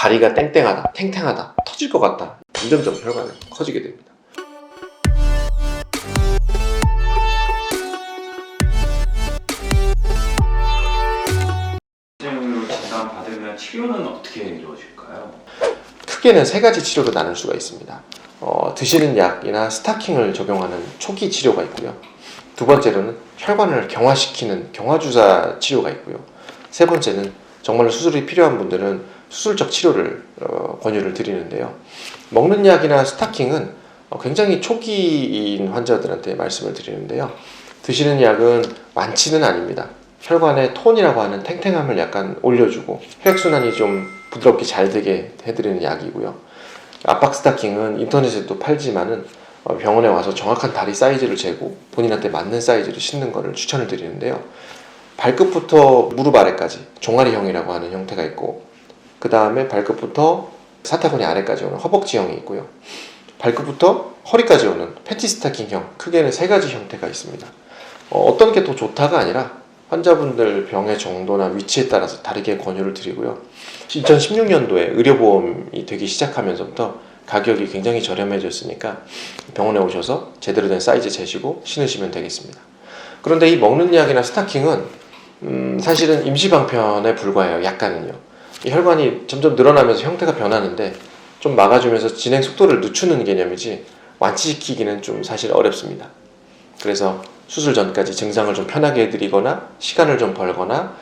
다리가 땡땡하다, 탱탱하다, 터질 것 같다. 점점점 혈관이 커지게 됩니다. 으로 진단받으면 치료는 어떻게 이루어질까요? 크게는 세 가지 치료로 나눌 수가 있습니다. 드시는 약이나 스타킹을 적용하는 초기 치료가 있고요. 두 번째로는 혈관을 경화시키는 경화주사 치료가 있고요. 세 번째는 정말로 수술이 필요한 분들은 수술적 치료를 권유를 드리는데요. 먹는 약이나 스타킹은 굉장히 초기인 환자들한테 말씀을 드리는데요. 드시는 약은 완치는 아닙니다. 혈관의 톤이라고 하는 탱탱함을 약간 올려주고 혈액순환이 좀 부드럽게 잘 되게 해드리는 약이고요. 압박 스타킹은 인터넷에도 팔지만은 병원에 와서 정확한 다리 사이즈를 재고 본인한테 맞는 사이즈를 신는 것을 추천을 드리는데요. 발끝부터 무릎 아래까지 종아리형이라고 하는 형태가 있고, 그 다음에 발끝부터 사타구니 아래까지 오는 허벅지형이 있고요. 발끝부터 허리까지 오는 팬티 스타킹형, 크게는 세 가지 형태가 있습니다. 어떤 게 더 좋다가 아니라 환자분들 병의 정도나 위치에 따라서 다르게 권유를 드리고요. 2016년도에 의료보험이 되기 시작하면서부터 가격이 굉장히 저렴해졌으니까 병원에 오셔서 제대로 된 사이즈 재시고 신으시면 되겠습니다. 그런데 이 먹는 약이나 스타킹은 사실은 임시방편에 불과해요. 약간은요. 이 혈관이 점점 늘어나면서 형태가 변하는데 좀 막아주면서 진행 속도를 늦추는 개념이지 완치시키기는 좀 사실 어렵습니다. 그래서 수술 전까지 증상을 좀 편하게 해드리거나 시간을 좀 벌거나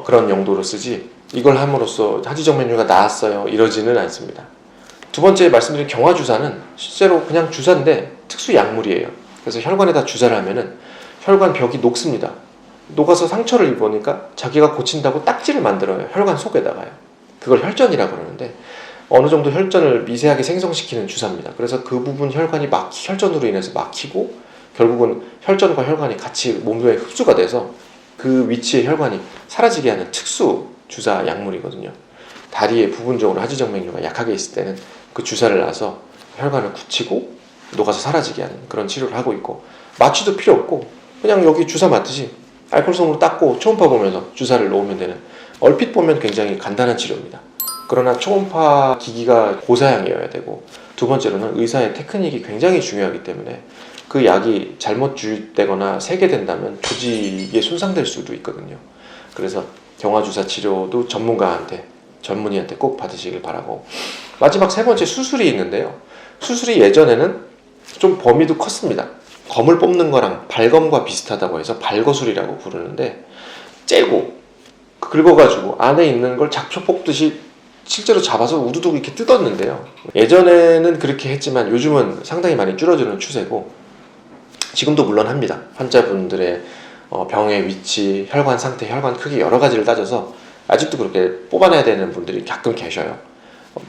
그런 용도로 쓰지, 이걸 함으로써 하지정맥류가 나았어요 이러지는 않습니다. 두 번째 말씀드린 경화주사는 실제로 그냥 주사인데 특수 약물이에요. 그래서 혈관에다 주사를 하면은 혈관 벽이 녹습니다. 녹아서 상처를 입으니까 자기가 고친다고 딱지를 만들어요. 혈관 속에다가요. 그걸 혈전이라고 그러는데 어느 정도 혈전을 미세하게 생성시키는 주사입니다. 그래서 그 부분 혈관이 혈전으로 인해서 막히고 결국은 혈전과 혈관이 같이 몸에 흡수가 돼서 그 위치의 혈관이 사라지게 하는 특수 주사 약물이거든요. 다리에 부분적으로 하지정맥류가 약하게 있을 때는 그 주사를 놔서 혈관을 굳히고 녹아서 사라지게 하는 그런 치료를 하고 있고, 마취도 필요 없고 그냥 여기 주사 맞듯이 알코올솜으로 닦고 초음파 보면서 주사를 놓으면 되는, 얼핏 보면 굉장히 간단한 치료입니다. 그러나 초음파 기기가 고사양이어야 되고, 두 번째로는 의사의 테크닉이 굉장히 중요하기 때문에 그 약이 잘못 주입되거나 세게 된다면 조직에 손상될 수도 있거든요. 그래서 경화주사 치료도 전문의한테 꼭 받으시길 바라고, 마지막 세 번째 수술이 있는데요. 수술이 예전에는 좀 범위도 컸습니다. 검을 뽑는 거랑 발검과 비슷하다고 해서 발거술이라고 부르는데, 째고 긁어가지고 안에 있는 걸 잡초 뽑듯이 실제로 잡아서 우두둑 이렇게 뜯었는데요. 예전에는 그렇게 했지만 요즘은 상당히 많이 줄어드는 추세고, 지금도 물론 합니다. 환자분들의 병의 위치, 혈관 상태, 혈관 크기 여러 가지를 따져서 아직도 그렇게 뽑아내야 되는 분들이 가끔 계셔요.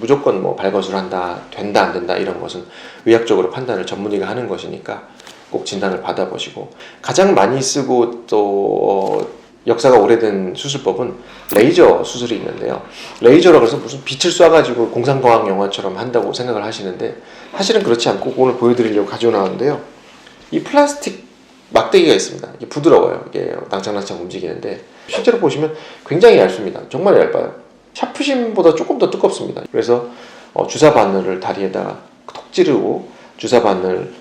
무조건 뭐 발거술 한다, 된다 안 된다 이런 것은 의학적으로 판단을 전문의가 하는 것이니까 꼭 진단을 받아보시고, 가장 많이 쓰고 또 역사가 오래된 수술법은 레이저 수술이 있는데요. 레이저라고 해서 무슨 빛을 쏴가지고 공상과학 영화처럼 한다고 생각을 하시는데 사실은 그렇지 않고 오늘 보여드리려고 가지고 나왔는데요. 이 플라스틱 막대기가 있습니다. 이게 부드러워요. 이게 낭창낭창 움직이는데 실제로 보시면 굉장히 얇습니다. 정말 얇아요. 샤프심보다 조금 더 두껍습니다. 그래서 주사 바늘을 다리에다가 톡 찌르고 주사 바늘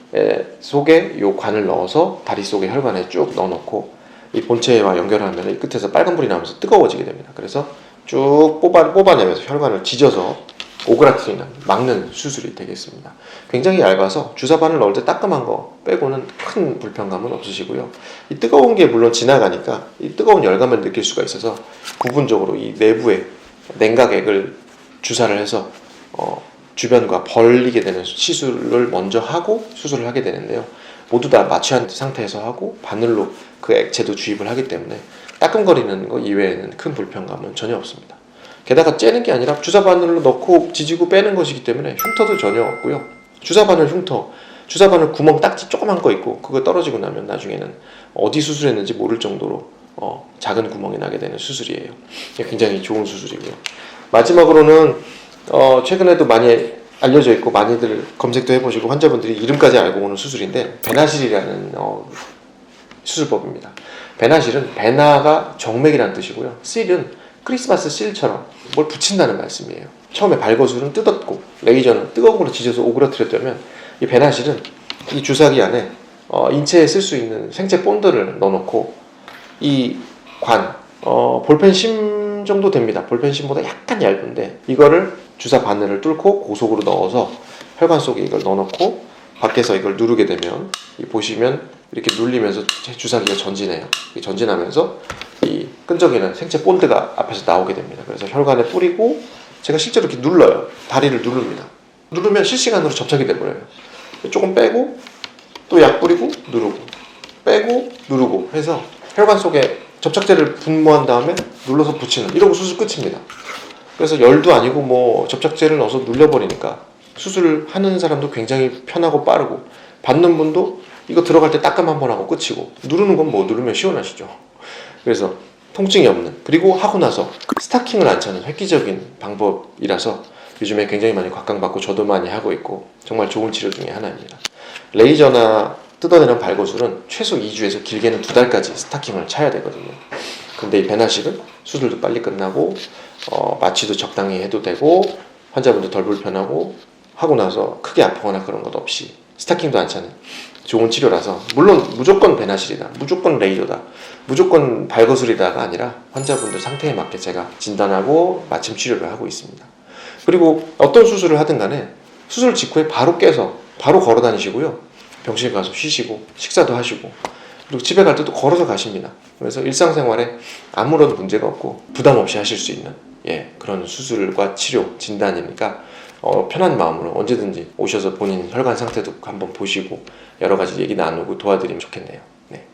속에 이 관을 넣어서 다리 속에 혈관에 쭉 넣어놓고 이 본체와 연결하면 이 끝에서 빨간불이 나면서 뜨거워지게 됩니다. 그래서 쭉 뽑아내면서 혈관을 지져서 오그라뜨리는, 막는 수술이 되겠습니다. 굉장히 얇아서 주사 바늘 넣을 때 따끔한 거 빼고는 큰 불편감은 없으시고요. 이 뜨거운 게 물론 지나가니까 이 뜨거운 열감을 느낄 수가 있어서 부분적으로 이 내부에 냉각액을 주사를 해서 주변과 벌리게 되는 시술을 먼저 하고 수술을 하게 되는데요. 모두 다 마취한 상태에서 하고 바늘로 그 액체도 주입을 하기 때문에 따끔거리는 거 이외에는 큰 불편감은 전혀 없습니다. 게다가 째는 게 아니라 주사 바늘로 넣고 지지고 빼는 것이기 때문에 흉터도 전혀 없고요. 주사 바늘 흉터, 주사 바늘 구멍 딱지 조그만 거 있고 그거 떨어지고 나면 나중에는 어디 수술했는지 모를 정도로 작은 구멍이 나게 되는 수술이에요. 굉장히 좋은 수술이고요. 마지막으로는 최근에도 많이 알려져 있고 많이들 검색도 해보시고 환자분들이 이름까지 알고 오는 수술인데, 배나실이라는 수술법입니다. 배나실은 배나가 정맥이라는 뜻이고요. 실은 크리스마스 실처럼 뭘 붙인다는 말씀이에요. 처음에 발거술은 뜯었고 레이저는 뜨거운 걸로 지져서 오그라뜨렸다면 이 배나실은 이 주사기 안에 인체에 쓸 수 있는 생체 본드를 넣어놓고 이 관, 볼펜심 정도 됩니다. 볼펜심보다 약간 얇은데 이거를 주사 바늘을 뚫고 고속으로 넣어서 혈관 속에 이걸 넣어놓고 밖에서 이걸 누르게 되면 보시면 이렇게 눌리면서 주사기가 전진해요. 전진하면서 이 끈적이는 생체 본드가 앞에서 나오게 됩니다. 그래서 혈관에 뿌리고 제가 실제로 이렇게 눌러요. 다리를 누릅니다. 누르면 실시간으로 접착이 돼버려요. 조금 빼고 또 약 뿌리고 누르고 빼고 누르고 해서 혈관 속에 접착제를 분무한 다음에 눌러서 붙이는 이러고 수술 끝입니다. 그래서 열도 아니고 뭐 접착제를 넣어서 눌려버리니까 수술을 하는 사람도 굉장히 편하고 빠르고 받는 분도 이거 들어갈 때 따끔 한번 하고 끝이고 누르는 건 뭐 누르면 시원하시죠. 그래서 통증이 없는, 그리고 하고 나서 스타킹을 안 차는 획기적인 방법이라서 요즘에 굉장히 많이 각광받고 저도 많이 하고 있고 정말 좋은 치료 중에 하나입니다. 레이저나 뜯어내는 발거술은 최소 2주에서 길게는 2달까지 스타킹을 차야 되거든요. 근데 이 배나실은 수술도 빨리 끝나고 마취도 적당히 해도 되고 환자분도 덜 불편하고 하고 나서 크게 아프거나 그런 것 없이 스타킹도 안 차는 좋은 치료라서, 물론 무조건 배나실이다, 무조건 레이저다, 무조건 발거술이다가 아니라 환자분들 상태에 맞게 제가 진단하고 맞춤 치료를 하고 있습니다. 그리고 어떤 수술을 하든 간에 수술 직후에 바로 깨서 바로 걸어 다니시고요. 병실 가서 쉬시고 식사도 하시고 그리고 집에 갈 때도 걸어서 가십니다. 그래서 일상생활에 아무런 문제가 없고 부담 없이 하실 수 있는 그런 수술과 치료 진단이니까 편한 마음으로 언제든지 오셔서 본인 혈관 상태도 한번 보시고 여러 가지 얘기 나누고 도와드리면 좋겠네요. 네.